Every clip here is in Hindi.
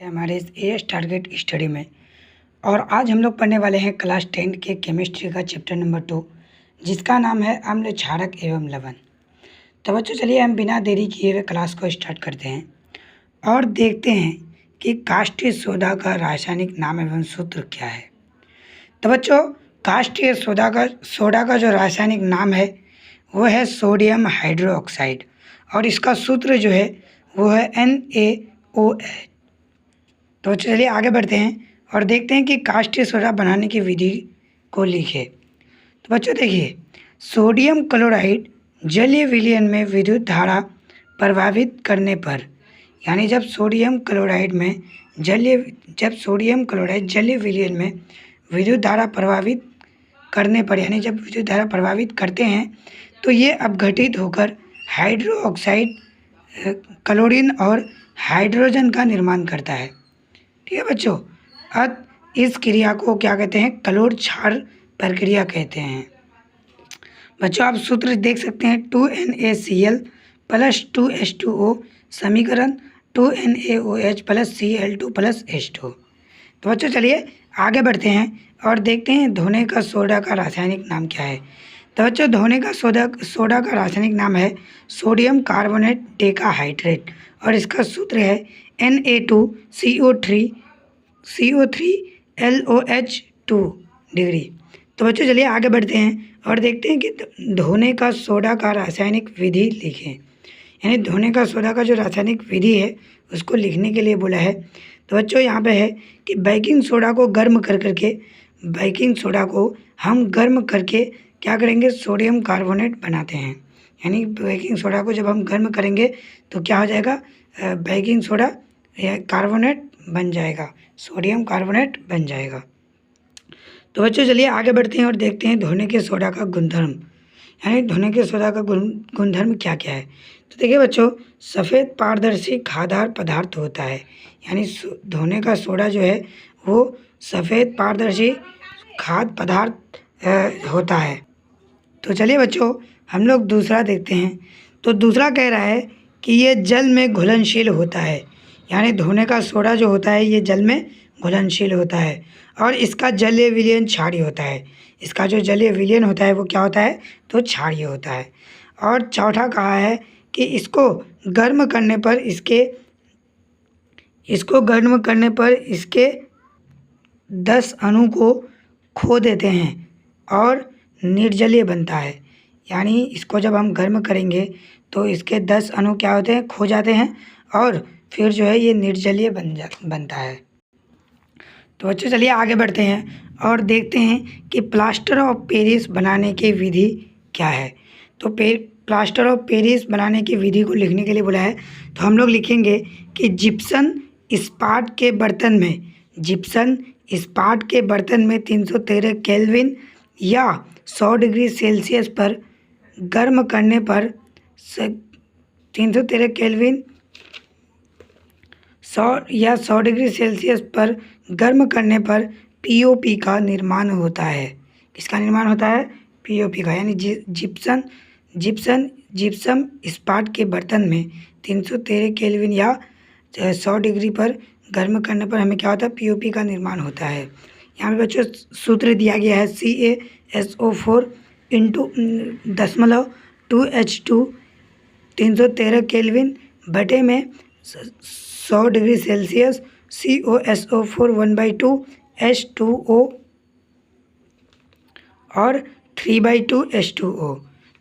हमारे इस एएस टारगेट स्टडी में। और आज हम लोग पढ़ने वाले हैं क्लास 10 के केमिस्ट्री का चैप्टर नंबर 2, जिसका नाम है अम्ल क्षारक एवं लवण। तो बच्चों चलिए हम बिना देरी किए हुए क्लास को स्टार्ट करते हैं और देखते हैं कि काष्ठीय सोडा का रासायनिक नाम एवं सूत्र क्या है। तो बच्चों काष्ठीय सोडा का जो रासायनिक नाम है वो है सोडियम हाइड्रोक्साइड और इसका सूत्र जो है वो है NaOH। तो चलिए आगे बढ़ते हैं और देखते हैं कि काष्ठीय सोडा बनाने की विधि को लिखे। तो बच्चों देखिए, सोडियम क्लोराइड जलीय विलयन में विद्युत धारा प्रभावित करने पर, यानी जब सोडियम क्लोराइड जलीय विलयन में विद्युत धारा प्रभावित करने पर, यानी जब विद्युत धारा प्रभावित करते हैं तो ये अपघटित होकर हाइड्रोक्साइड, क्लोरीन और हाइड्रोजन का निर्माण करता है। ठीक है बच्चों, अब इस क्रिया को क्या कहते हैं? कलोर क्षार प्रक्रिया कहते हैं। बच्चों आप सूत्र देख सकते हैं 2NaCl प्लस 2H2O समीकरण 2NaOH plus Cl2 plus H2। तो बच्चों चलिए आगे बढ़ते हैं और देखते हैं धोने का सोडा का रासायनिक नाम क्या है। तो बच्चों धोने का सोडा का रासायनिक नाम है सोडियम कार्बोनेट डेकाहाइड्रेट और इसका सूत्र है Na2CO3LOH2 डिग्री। तो बच्चों चलिए आगे बढ़ते हैं और देखते हैं कि धोने का सोडा का रासायनिक विधि लिखें, यानी धोने का सोडा का जो रासायनिक विधि है उसको लिखने के लिए बोला है। तो बच्चों यहाँ पे है कि बेकिंग सोडा को गर्म करके क्या करेंगे? सोडियम कार्बोनेट बनाते हैं। यानी बेकिंग सोडा को जब हम गर्म करेंगे तो क्या हो जाएगा? बेकिंग सोडा या कार्बोनेट बन जाएगा, सोडियम कार्बोनेट बन जाएगा। तो बच्चों चलिए आगे बढ़ते हैं और देखते हैं धोने के सोडा का गुणधर्म, यानी धोने के सोडा का गुणधर्म क्या क्या है। तो देखिए बच्चों, सफ़ेद पारदर्शी खादार पदार्थ होता है, यानी धोने का सोडा जो है वो सफ़ेद पारदर्शी खाद्य पदार्थ होता है। तो चलिए बच्चों हम लोग दूसरा देखते हैं। तो दूसरा कह रहा है कि ये जल में घुलनशील होता है, यानी धोने का सोडा जो होता है ये जल में घुलनशील होता है और इसका जलीय विलयन क्षारीय होता है। इसका जो जलीय विलयन होता है वो क्या होता है? तो क्षारीय होता है। और चौथा कहा है कि इसको गर्म करने पर इसके 10 अणु को खो देते हैं और निर्जलीय बनता है। यानी इसको जब हम गर्म करेंगे तो इसके 10 अणु क्या होते हैं? खो जाते हैं और फिर जो है ये निर्जलीय बनता है। तो बच्चों चलिए आगे बढ़ते हैं और देखते हैं कि प्लास्टर ऑफ पेरिस बनाने की विधि क्या है। तो प्लास्टर ऑफ पेरिस बनाने की विधि को लिखने के लिए बोला है। तो हम लोग लिखेंगे कि जिप्सम इस्पात के बर्तन में 313 केल्विन या 100 डिग्री सेल्सियस पर गर्म करने पर 313 केल्विन 100 डिग्री सेल्सियस पर गर्म करने पर पीओपी का निर्माण होता है। किसका निर्माण होता है? पीओपी का। यानी जिप्सम इस्पात के बर्तन में 313 केल्विन या 100 डिग्री पर गर्म करने पर हमें क्या होता है? पीओपी का निर्माण होता है। यहाँ पे बच्चों सूत्र दिया गया है CaSO4 इंटू 0.2H2 313 केल्विन बटे में 100 डिग्री सेल्सियस COSO4 1/2 H2O और 3/2 H2O।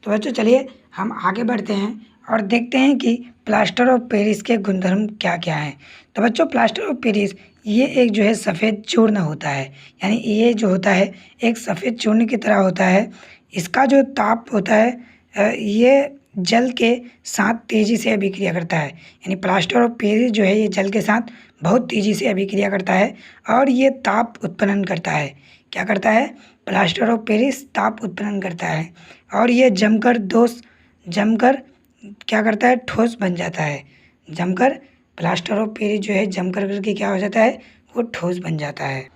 तो बच्चों चलिए हम आगे बढ़ते हैं और देखते हैं कि प्लास्टर ऑफ पेरिस के गुणधर्म क्या क्या हैं। तो बच्चों प्लास्टर ऑफ पेरिस ये एक जो है सफ़ेद चूर्ण होता है, यानी ये जो होता है एक सफ़ेद चूर्ण की तरह होता है। इसका जो ताप होता है ये जल के साथ तेज़ी से अभिक्रिया करता है। यानी प्लास्टर ऑफ पेरिस जो है ये जल के साथ बहुत तेज़ी से अभिक्रिया करता है और ये ताप उत्पन्न करता है। क्या करता है? प्लास्टर ऑफ पेरिस ताप उत्पन्न करता है और ये जमकर क्या करता है? ठोस बन जाता है। जमकर प्लास्टर ऑफ पेरिस जो है जमकर करके क्या हो जाता है? वो ठोस बन जाता है।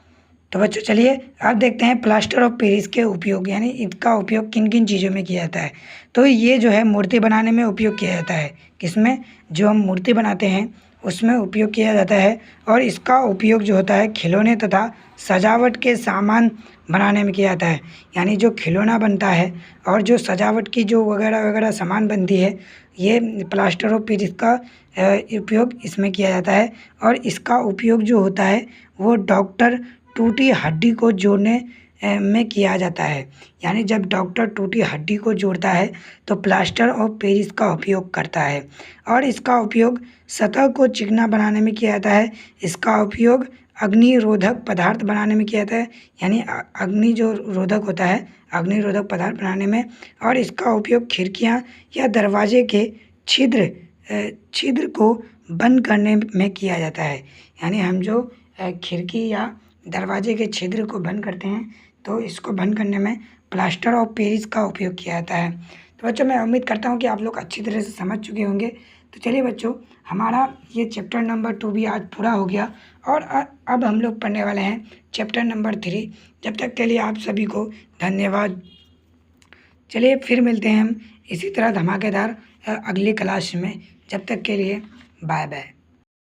तो बच्चों चलिए अब देखते हैं प्लास्टर ऑफ पेरिस के उपयोग, यानी इसका उपयोग किन किन चीज़ों में किया जाता है। तो ये जो है मूर्ति बनाने में उपयोग किया जाता है। किसमें? जो हम मूर्ति बनाते हैं उसमें उपयोग किया जाता है। और इसका उपयोग जो होता है खिलौने तथा सजावट के सामान बनाने में किया जाता है। यानी जो खिलौना बनता है और जो सजावट की जो वगैरह वगैरह सामान बनती है, ये प्लास्टर ऑफ पेरिस का उपयोग इसमें किया जाता है। और इसका उपयोग जो होता है वो डॉक्टर टूटी हड्डी को जोड़ने में किया जाता है। यानी जब डॉक्टर टूटी हड्डी को जोड़ता है तो प्लास्टर ऑफ पेरिस का उपयोग करता है। और इसका उपयोग सतह को चिकना बनाने में किया जाता है। इसका उपयोग अग्निरोधक पदार्थ बनाने में किया जाता है। यानी अग्नि जो रोधक होता है, अग्निरोधक पदार्थ बनाने में। और इसका उपयोग खिड़कियां या दरवाजे के छिद्र को बंद करने में किया जाता है। यानी हम जो खिड़की या दरवाजे के छिद्र को बंद करते हैं तो इसको बंद करने में प्लास्टर ऑफ पेरिस का उपयोग किया जाता है। तो बच्चों मैं उम्मीद करता हूँ कि आप लोग अच्छी तरह से समझ चुके होंगे। तो चलिए बच्चों, हमारा ये चैप्टर नंबर 2 भी आज पूरा हो गया और अब हम लोग पढ़ने वाले हैं चैप्टर नंबर 3। जब तक के लिए आप सभी को धन्यवाद। चलिए फिर मिलते हैं हम इसी तरह धमाकेदार अगली क्लास में। जब तक के लिए बाय बाय।